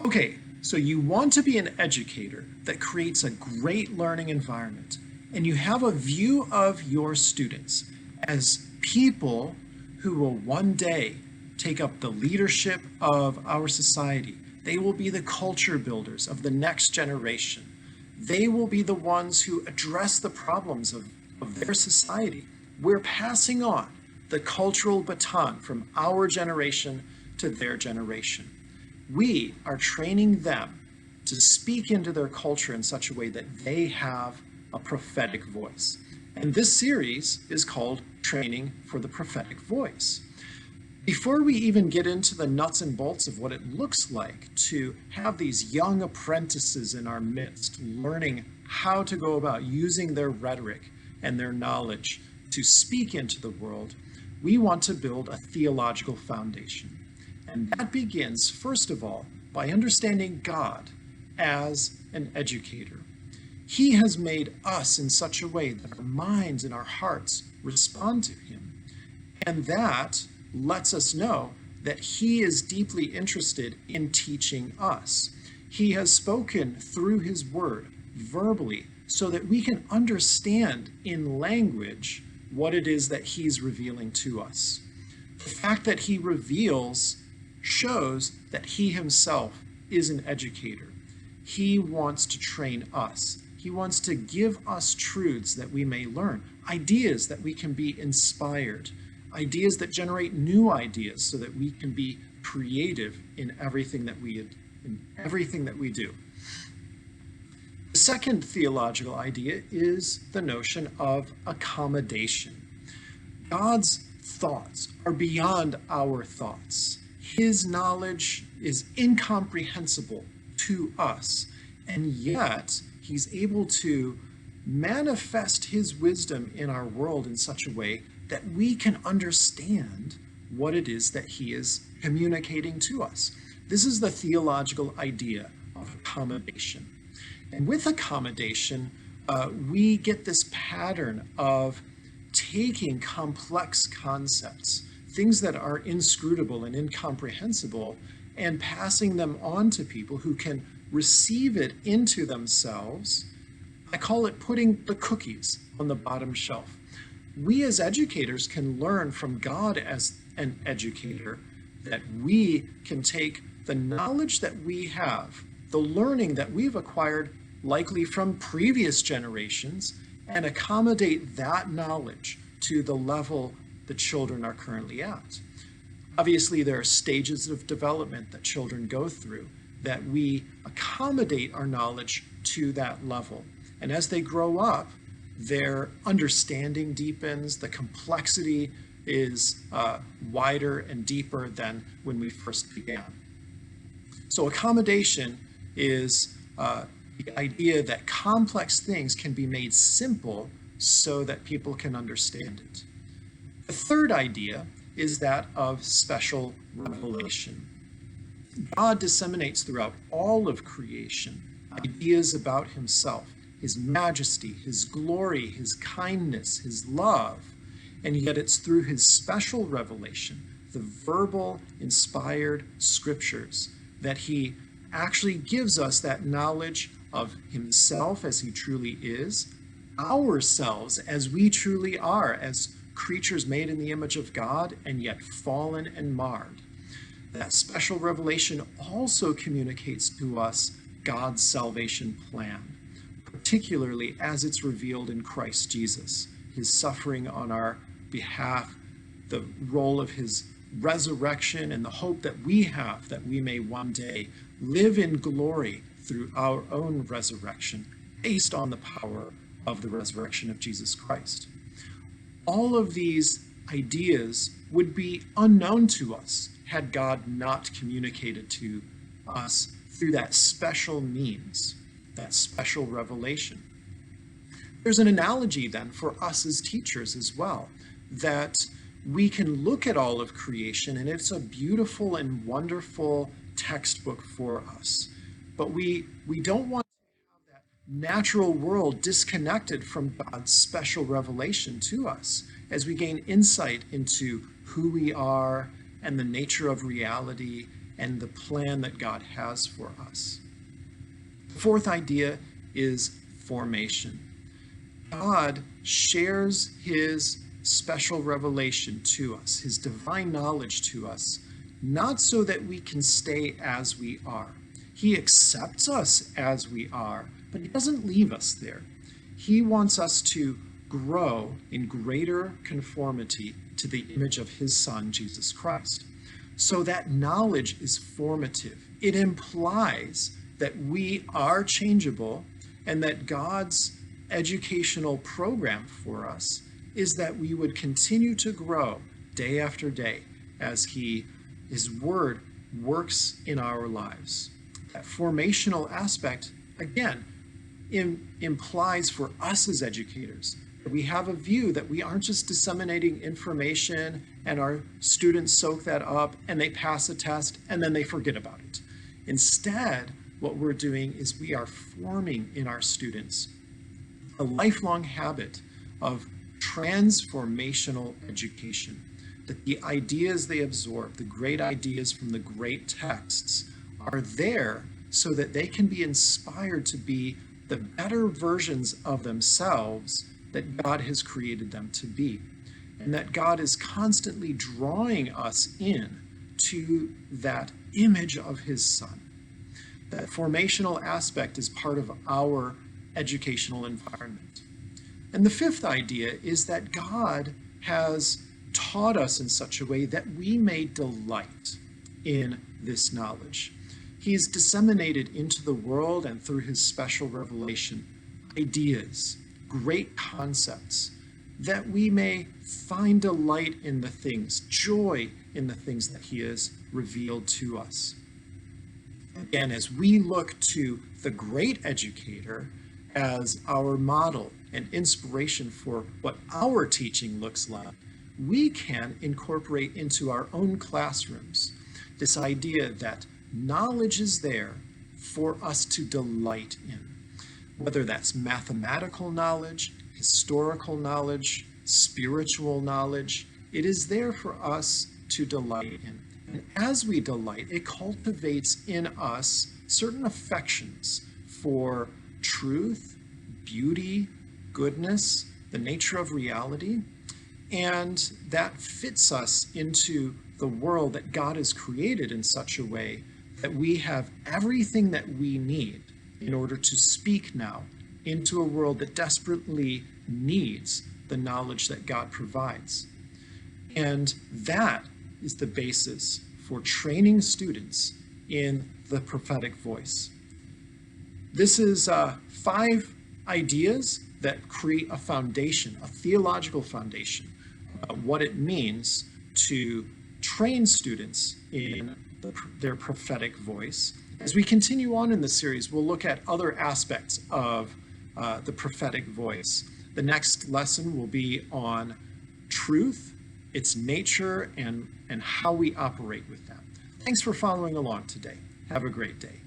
Okay, so you want to be an educator that creates a great learning environment, and you have a view of your students as people who will one day take up the leadership of our society. They will be the culture builders of the next generation. They will be the ones who address the problems of their society. We're passing on the cultural baton from our generation to their generation. We are training them to speak into their culture in such a way that they have a prophetic voice. And this series is called Training for the Prophetic Voice. Before we even get into the nuts and bolts of what it looks like to have these young apprentices in our midst learning how to go about using their rhetoric and their knowledge to speak into the world, we want to build a theological foundation. And that begins, first of all, by understanding God as an educator. He has made us in such a way that our minds and our hearts respond to him. And that lets us know that he is deeply interested in teaching us. He has spoken through his word verbally so that we can understand in language what it is that he's revealing to us. The fact that he reveals shows that he himself is an educator. He wants to train us. He wants to give us truths that we may learn, ideas that we can be inspired, ideas that generate new ideas so that we can be creative in everything that we do. The second theological idea is the notion of accommodation. God's thoughts are beyond our thoughts. His knowledge is incomprehensible to us, and yet he's able to manifest his wisdom in our world in such a way that we can understand what it is that he is communicating to us. This is the theological idea of accommodation. And with accommodation, we get this pattern of taking complex concepts, things that are inscrutable and incomprehensible, and passing them on to people who can receive it into themselves. I call it putting the cookies on the bottom shelf. We as educators can learn from God as an educator that we can take the knowledge that we have, the learning that we've acquired likely from previous generations, and accommodate that knowledge to the level the children are currently at. Obviously, there are stages of development that children go through that we accommodate our knowledge to that level. And as they grow up, their understanding deepens, the complexity is wider and deeper than when we first began. So accommodation is the idea that complex things can be made simple so that people can understand it. The third idea is that of special revelation. God disseminates throughout all of creation ideas about himself, his majesty, his glory, his kindness, his love, and yet it's through his special revelation, the verbal, inspired scriptures, that he actually gives us that knowledge of himself as he truly is, ourselves as we truly are, as creatures made in the image of God and yet fallen and marred. That special revelation also communicates to us God's salvation plan, particularly as it's revealed in Christ Jesus, his suffering on our behalf, the role of his resurrection, and the hope that we have that we may one day live in glory through our own resurrection based on the power of the resurrection of Jesus Christ. All of these ideas would be unknown to us had God not communicated to us through that special means, that special revelation. There's an analogy then for us as teachers as well, that we can look at all of creation and it's a beautiful and wonderful textbook for us. But we don't want to have that natural world disconnected from God's special revelation to us as we gain insight into who we are and the nature of reality and the plan that God has for us. The fourth idea is formation. God shares his special revelation to us, his divine knowledge to us, not so that we can stay as we are. He accepts us as we are, but he doesn't leave us there. He wants us to grow in greater conformity to the image of his Son, Jesus Christ. So that knowledge is formative. It implies that we are changeable and that God's educational program for us is that we would continue to grow day after day as his word works in our lives. That formational aspect, again, implies for us as educators that we have a view that we aren't just disseminating information and our students soak that up and they pass a test and then they forget about it. Instead, what we're doing is we are forming in our students a lifelong habit of transformational education, that the ideas they absorb, the great ideas from the great texts, are there so that they can be inspired to be the better versions of themselves that God has created them to be, and that God is constantly drawing us in to that image of his Son. That formational aspect is part of our educational environment. And the fifth idea is that God has taught us in such a way that we may delight in this knowledge. He's disseminated into the world and through his special revelation ideas, great concepts, that we may find delight in the things, joy in the things that he has revealed to us. Again, as we look to the great educator as our model and inspiration for what our teaching looks like, we can incorporate into our own classrooms this idea that knowledge is there for us to delight in, whether that's mathematical knowledge, historical knowledge, spiritual knowledge. It is there for us to delight in. And as we delight, it cultivates in us certain affections for truth, beauty, goodness, the nature of reality, and that fits us into the world that God has created in such a way that we have everything that we need in order to speak now into a world that desperately needs the knowledge that God provides. And that is the basis for training students in the prophetic voice. This is 5 ideas that create a foundation, a theological foundation, about what it means to train students in their prophetic voice. As we continue on in the series, we'll look at other aspects of the prophetic voice. The next lesson will be on truth, its nature, and how we operate with that. Thanks for following along today. Have a great day.